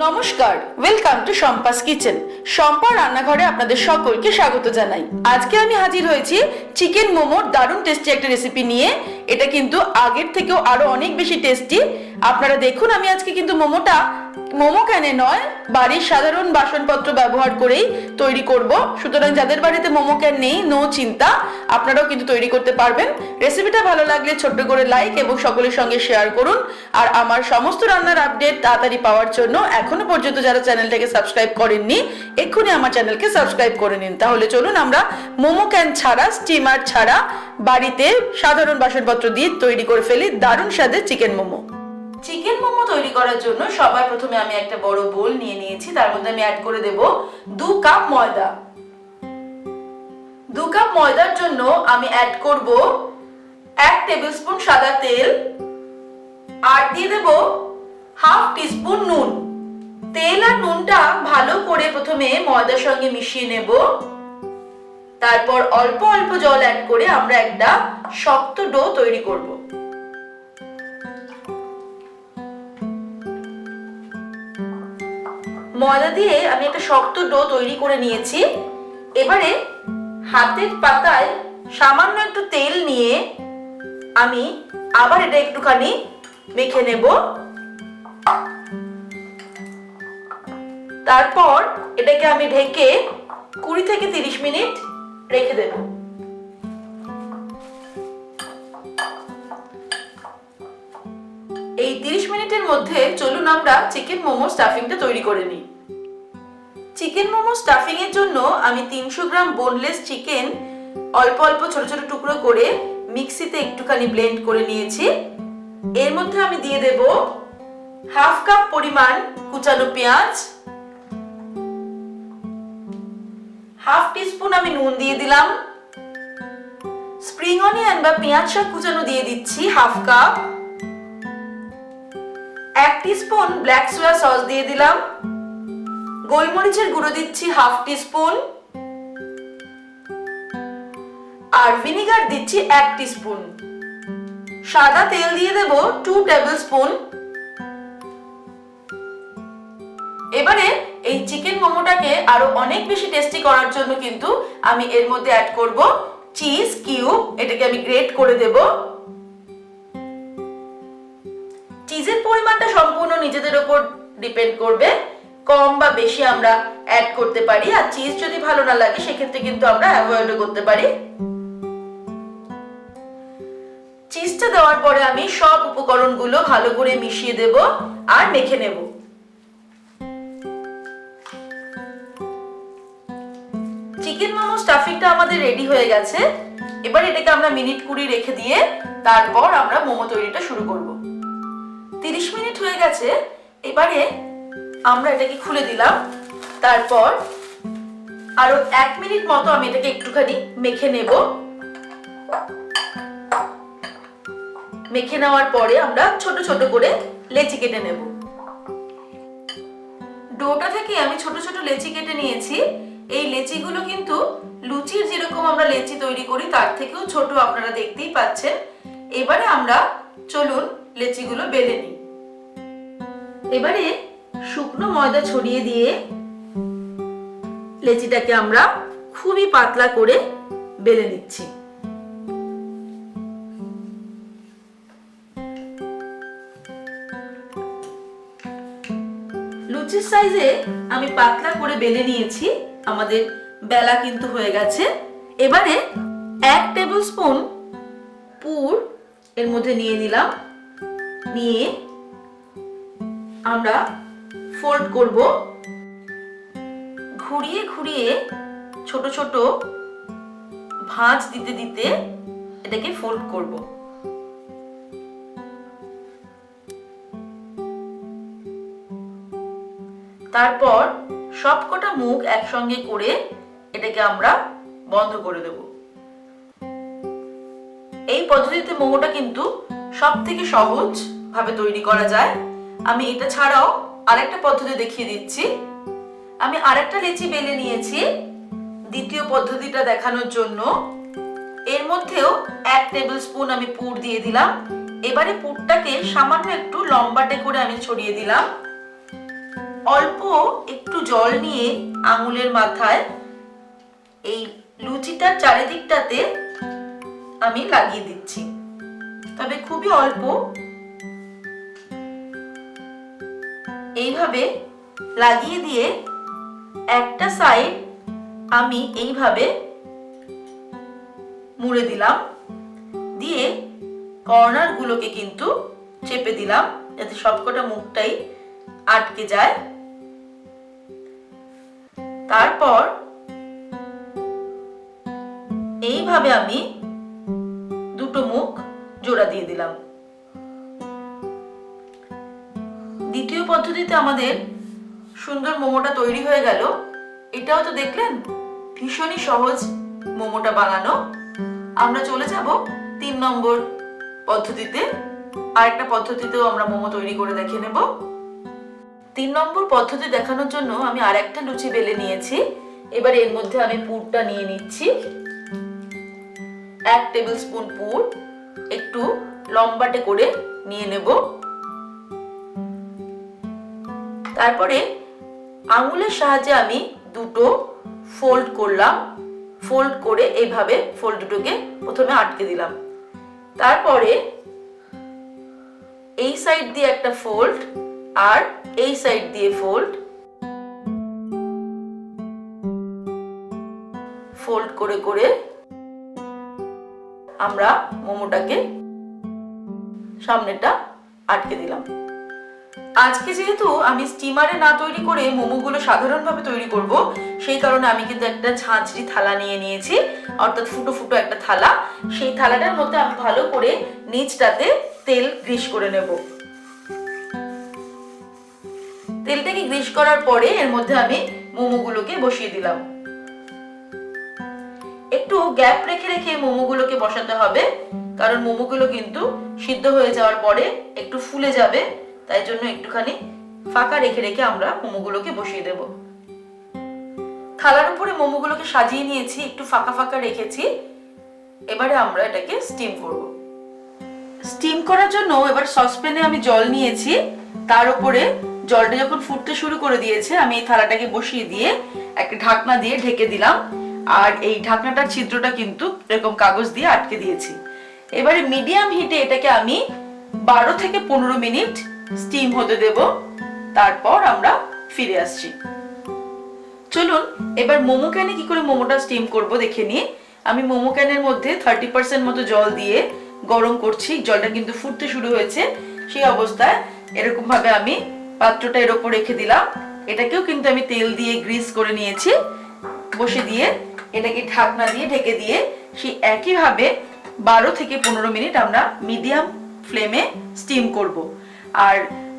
নমস্কার, welcome to Shampa's kitchen. Shampa রান্নাঘরে আপনাদের সকলকে স্বাগত জানাই। আজকে আমি হাজির হয়েছি চিকেন মোমোর দারুণ টেস্টি একটা রেসিপি নিয়ে। এটা কিন্তু আগের থেকেও আরো অনেক বেশি টেস্টি। আপনারা দেখুন, আমি আজকে কিন্তু মোমো ক্যানে নয়, বাড়ির সাধারণ বাসনপত্র ব্যবহার করেই তৈরি করব। সুতরাং যাদের বাড়িতে মোমো ক্যান নেই, নো চিন্তা, আপনারাও কিন্তু তৈরি করতে পারবেন। রেসিপিটা ভালো লাগলে ছোট্ট করে লাইক এবং সকলের সঙ্গে শেয়ার করুন। আর আমার সমস্ত রান্নার আপডেট তাড়াতাড়ি পাওয়ার জন্য এখনো পর্যন্ত যারা চ্যানেলটাকে সাবস্ক্রাইব করেননি, এক্ষুনি আমার চ্যানেলকে সাবস্ক্রাইব করে নিন। তাহলে চলুন আমরা মোমো ক্যান ছাড়া, স্টিমার ছাড়া বাড়িতে সাধারণ বাসনপত্র দিয়ে তৈরি করে ফেলি দারুণ স্বাদের চিকেন মোমো। চিকেন মোমো তৈরি করার জন্য সবার প্রথমে আমি একটা বড় বোল নিয়ে নিয়েছি। তার মধ্যে আমি অ্যাড করে দেব 2 কাপ ময়দা। 2 কাপ ময়দার জন্য আমি অ্যাড করব 1 টেবিলস্পুন সাদা তেল, আর দিয়ে দেব হাফ টিস্পুন নুন। তেল আর নুনটা ভালো করে প্রথমে ময়দার সঙ্গে মিশিয়ে নেব। তারপর অল্প অল্প জল অ্যাড করে আমরা একটা শক্ত ডো তৈরি করব। ময়দা দিয়ে আমি একটা শক্ত ডো তৈরি করে নিয়েছি। এবারে হাতের পাতায় সামান্য একটু তেল নিয়ে আমি আবার এটা একটুখানি মেখে নেব। তারপর এটাকে আমি ঢেকে 20 থেকে 30 মিনিট রেখে দেব। এই 30 মিনিটের মধ্যে চলুন আমরা চিকেন মোমো স্টাফিংটা তৈরি করে নিই। চিকেন মোমো স্টাফিং এর জন্য আমি 300 গ্রাম বোনলেস চিকেন অল্প অল্প ছোট ছোট টুকরো করে মিক্সিতে একটুখানি ব্লেন্ড করে নিয়েছি। এর মধ্যে আমি দিয়ে দেব হাফ কাপ পরিমাণ কুচানো পেঁয়াজ, হাফ টিস্পুন আমি নুন দিয়ে দিলাম, স্প্রিং অনিয়ন বা পেঁয়াজ শাক কুচানো দিয়ে দিচ্ছি হাফ কাপ, 1 টিস্পুন ব্ল্যাক সোয়া সস দিয়ে দিলাম, গোলমরিচের গুঁড়ো দিচ্ছি হাফ টিস্পুন, আর ভিনেগার দিচ্ছি 1 টিস্পুন। সাদা তেল দিয়ে দেব 2 টেবিলস্পুন। এবারে এই চিকেন মোমোটাকে আরো অনেক বেশি টেস্টি করার জন্য কিন্তু আমি এর মধ্যে অ্যাড করব চিজ কিউব। এটাকে আমি গ্রেট করে দেব। চিজের পরিমাণটা সম্পূর্ণ নিজেদের উপর ডিপেন্ড করবে, কম বা বেশি আমরা অ্যাড করতে পারি। আর চিজ যদি ভালো না লাগে সেক্ষেত্রে কিন্তু আমরা অ্যাভয়েডও করতে পারি। চিজটা দেওয়ার পরে আমি সব উপকরণগুলো ভালো করে মিশিয়ে দেব আর মেখে নেব। চিকেন মোমো স্টাফিংটা আমাদের রেডি হয়ে গেছে। এবার এটাকে আমরা মিনিট 20 রেখে দিয়ে তারপর আমরা মোমো তৈরিটা শুরু করব। 30 মিনিট হয়ে গেছে। এবারে আমরা এটাকে খুলে দিলাম। তারপর আরো 1 মিনিট মতো আমি এটাকে একটুখানি মেখে নেব। মেখে নেওয়ার পরে আমরা ছোট ছোট করে লেচি কেটে নেব। ডোটা থেকে আমি ছোট ছোট লেচি কেটে নিয়েছি। এই লেচিগুলো কিন্তু লুচির যেরকম আমরা লেচি তৈরি করি তার থেকেও ছোট, আপনারা দেখতেই পাচ্ছেন। এবারে আমরা চলুন লেচিগুলো বেলে নিই। এবারে শুকনো ময়দা ছড়িয়ে দিয়ে লেচিটাকে আমরা খুবই পাতলা করে বেলে নিচ্ছি। লুচির সাইজে আমি পাতলা করে বেলে নিয়েছি। আমাদের বেলা কিন্তু হয়ে গেছে। এবারে 1 টেবিলস্পুন পুর এর মধ্যে নিয়ে নিলাম। নিয়ে আমরা ফোল্ড করব। ঘুরিয়ে ঘুরিয়ে ছোট ছোট ভাঁজ দিতে দিতে এটাকে ফোল্ড করব। তারপর সবকটা মুখ একসঙ্গে করে এটাকে আমরা বন্ধ করে দেব। এই পদ্ধতিতে মোমোটা কিন্তু সবথেকে সহজ ভাবে তৈরি করা যায়। আমি এটা ছাড়াও আরেকটা পদ্ধতি দেখিয়ে দিচ্ছি। আমি আরেকটা লেচি বেলে নিয়েছি দ্বিতীয় পদ্ধতিটা দেখানোর জন্য। এর মধ্যেও 1 টেবিলস্পুন আমি পুর দিয়ে দিলাম। এবারে পুরটাকে সামান্য একটু লম্বাটে করে আমি ছড়িয়ে দিলাম। অল্প একটু জল নিয়ে আঙুলের মাথায় এই লুচিটার চারিদিকটাতে আমি লাগিয়ে দিচ্ছি, তবে খুবই অল্প। এইভাবে লাগিয়ে দিয়ে একটা সাইড আমি এইভাবে মুড়ে দিলাম, দিয়ে কর্নার গুলোকে কিন্তু চেপে দিলাম যাতে সবকটা মুখটাই আটকে যায়। তারপর এইভাবে আমি দুটো মুখ জোড়া দিয়ে দিলাম। দ্বিতীয় পদ্ধতিতে আমাদের সুন্দর মোমোটা তৈরি হয়ে গেল। এটাও তো দেখলেন ভীষণই সহজ মোমোটা বানানো। আমরা চলে যাব 3 নম্বর পদ্ধতিতে। আরেকটা পদ্ধতিতেও আমরা মোমো তৈরি করে দেখে নেব। 3 নম্বর পদ্ধতি দেখানোর জন্য আমি আরেকটা লুচি বেলে নিয়েছি। এবার এর মধ্যে আমি পুরটা নিয়ে নিচ্ছি। 1 টেবিল স্পুন পুর একটু লম্বাটে করে নিয়ে নেব। তারপরে আঙুলের সাহায্যে আমি দুটো ফোল্ড করলাম। ফোল্ড করে এইভাবে ফোল্ড দুটোকে প্রথমে আটকে দিলাম। তারপরে এই সাইড দিয়ে একটা ফোল্ড আর এই সাইড দিয়ে ফোল্ড, ফোল্ড করে করে আমরা মোমোটাকে সামনেটা আটকে দিলাম। আজকে যেহেতু আমি স্টিমারে না তৈরি করে মোমোগুলো সাধারণভাবে তৈরি করব, সেই কারণে আমি কিন্তু একটা ঝাঁঝরি থালা নিয়ে নিয়েছি, অর্থাৎ ফুটো ফুটো একটা থালা। সেই থালাটার মধ্যে আমি ভালো করে নিচটাতে তেল গ্রিস করে নেব। তেলটাকে গ্রিস করার পরে এর মধ্যে আমি মোমোগুলোকে বসিয়ে দিলাম। একটু গ্যাপ রেখে রেখে মোমোগুলোকে বসাতে হবে, কারণ মোমোগুলো কিন্তু সিদ্ধ হয়ে যাওয়ার পরে একটু ফুলে যাবে, তাই জন্য একটুখানি ফাঁকা রেখে রেখে আমরা মোমোগুলোকে বসিয়ে দেব। থালার উপরে মোমোগুলোকে সাজিয়ে নিয়েছি, একটু ফাঁকা ফাঁকা রেখেছি। এবারে আমরা এটাকে স্টিম করব। স্টিম করার জন্য এবার সসপ্যানে আমি জল নিয়েছি। তার উপরে জলটা যখন ফুটতে শুরু করে দিয়েছে, আমি এই থালাটাকে বসিয়ে দিয়ে একটা ঢাকনা দিয়ে ঢেকে দিলাম। আর এই ঢাকনাটার ছিদ্রটা কিন্তু এরকম কাগজ দিয়ে আটকে দিয়েছি। এবারে মিডিয়াম হিটে এটাকে আমি 12 থেকে 15 মিনিট স্টিম হতে দেব। তারপর আমরা ফিরে আসছি। চলুন এবার মোমো ক্যানে কি করে মোমোটা স্টিম করব দেখে নিই। আমি মোমো ক্যানের মধ্যে 30% মতো জল দিয়ে গরম করছি। জলটা কিন্তু ফুটতে শুরু হয়েছে। সেই অবস্থায় এরকম ভাবে আমি পাত্রটা এর উপর রেখে দিলাম। এটাকেও কিন্তু আমি তেল দিয়ে গ্রিস করে নিয়েছি। বসে দিয়ে এটাকে ঢাকনা দিয়ে ঢেকে দিয়ে সেই একইভাবে 12 থেকে 15 মিনিট আমরা মিডিয়াম ফ্লেমে স্টিম করব। আর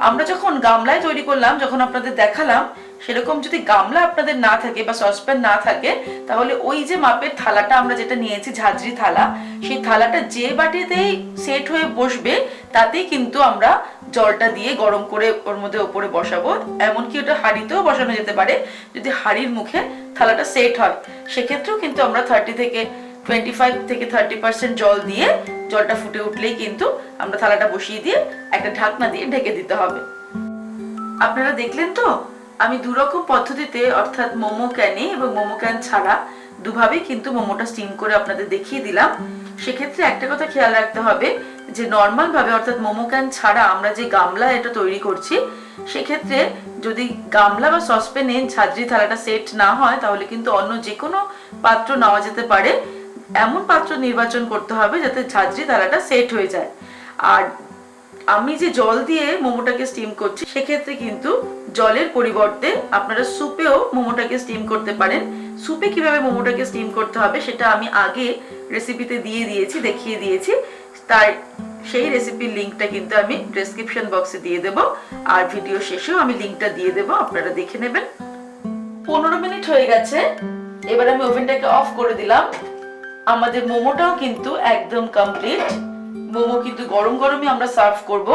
আমরা যখন গামলায় তৈরি করলাম, যখন আপনাদের দেখালাম, সেরকম যদি গামলা আপনাদের না থাকে বা সসপ্যান না থাকে, তাহলে ওই যে মাপের থালাটা আমরা যেটা নিয়েছি, ঝাঁঝরি থালা, সেই থালাটা যে বাটিতেই সেট হয়ে বসবে তাতেই কিন্তু আমরা জলটা দিয়ে গরম করে ওর মধ্যে উপরে বসাবো। এমনকি ওটা হাঁড়িতেও বসানো যেতে পারে যদি হাঁড়ির মুখে থালাটা সেট হয়। সেক্ষেত্রেও কিন্তু আমরা 25 থেকে 30% জল দিয়ে, জলটা ফুটে উঠলেই কিন্তু আমরা থালাটা বসিয়ে দিয়ে একটা ঢাকনা দিয়ে ঢেকে দিতে হবে। আপনারা দেখলেন তো, আমি দুরকম পদ্ধতিতে, অর্থাৎ মোমো ক্যানে এবং মোমো ক্যান ছাড়া দুভাবেই কিন্তু মোমোটা স্টিম করে আপনাদের দেখিয়ে দিলাম। সেক্ষেত্রে একটা কথা খেয়াল রাখতে হবে যে নর্মাল ভাবে, অর্থাৎ মোমো ক্যান ছাড়া আমরা যে গামলা এটা তৈরি করছি, সেক্ষেত্রে যদি গামলা বা সসপ্যানে ঝাঁঝরি থালাটা সেট না হয়, তাহলে কিন্তু অন্য যে কোনো পাত্র নেওয়া যেতে পারে। এমন পাত্র নির্বাচন করতে হবে যাতে ঝাঁঝরি থালাটা সেট হয়ে যায়। আর আমি যে জল দিয়ে মোমোটাকে স্টিম করছি, সেক্ষেত্রে কিন্তু জলের পরিবর্তে আপনারা সুপেও মোমোটাকে স্টিম করতে পারেন। সুপে কিভাবে মোমোটাকে স্টিম করতে হবে সেটা আমি আগে রেসিপিতে দেখিয়ে দিয়েছি। তার সেই রেসিপির লিঙ্কটা কিন্তু আমি ডেসক্রিপশন বক্সে দিয়ে দেব, আর ভিডিও শেষেও আমি লিঙ্কটা দিয়ে দেব, আপনারা দেখে নেবেন। 15 মিনিট হয়ে গেছে। এবার আমি ওভেনটাকে অফ করে দিলাম। আমাদের মোমোটাও কিন্তু একদম কমপ্লিট। মোমো কিন্তু গরম গরমই আমরা সার্ভ করব,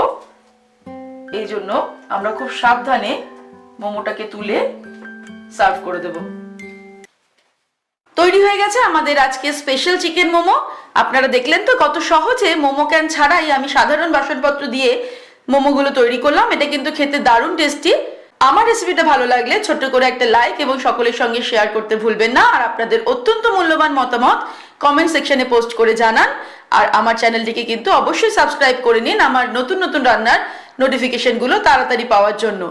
এই জন্য আমরা খুব সাবধানে মোমোটাকে তুলে সার্ভ করে দেব। তৈরি হয়ে গেছে আমাদের আজকে স্পেশাল চিকেন মোমো। আপনারা দেখলেন তো কত সহজে মোমো ক্যান ছাড়াই আমি সাধারণ বাসনপত্র দিয়ে মোমোগুলো তৈরি করলাম। এটা কিন্তু খেতে দারুণ টেস্টি। আমার রেসিপিটা ভালো লাগলে ছোট্ট করে একটা লাইক এবং সকলের সঙ্গে শেয়ার করতে ভুলবেন না। আর আপনাদের অত্যন্ত মূল্যবান মতামত কমেন্ট সেকশনে পোস্ট করে জানান। আর আমার চ্যানেলটিকে কিন্তু অবশ্যই সাবস্ক্রাইব করে নিন আমার নতুন নতুন রান্নার নোটিফিকেশনগুলো তাড়াতাড়ি পাওয়ার জন্য।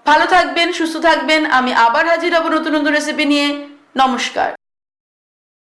ভালো থাকবেন, সুস্থ থাকবেন। আমি আবার হাজির হব নতুন নতুন রেসিপি নিয়ে। নমস্কার।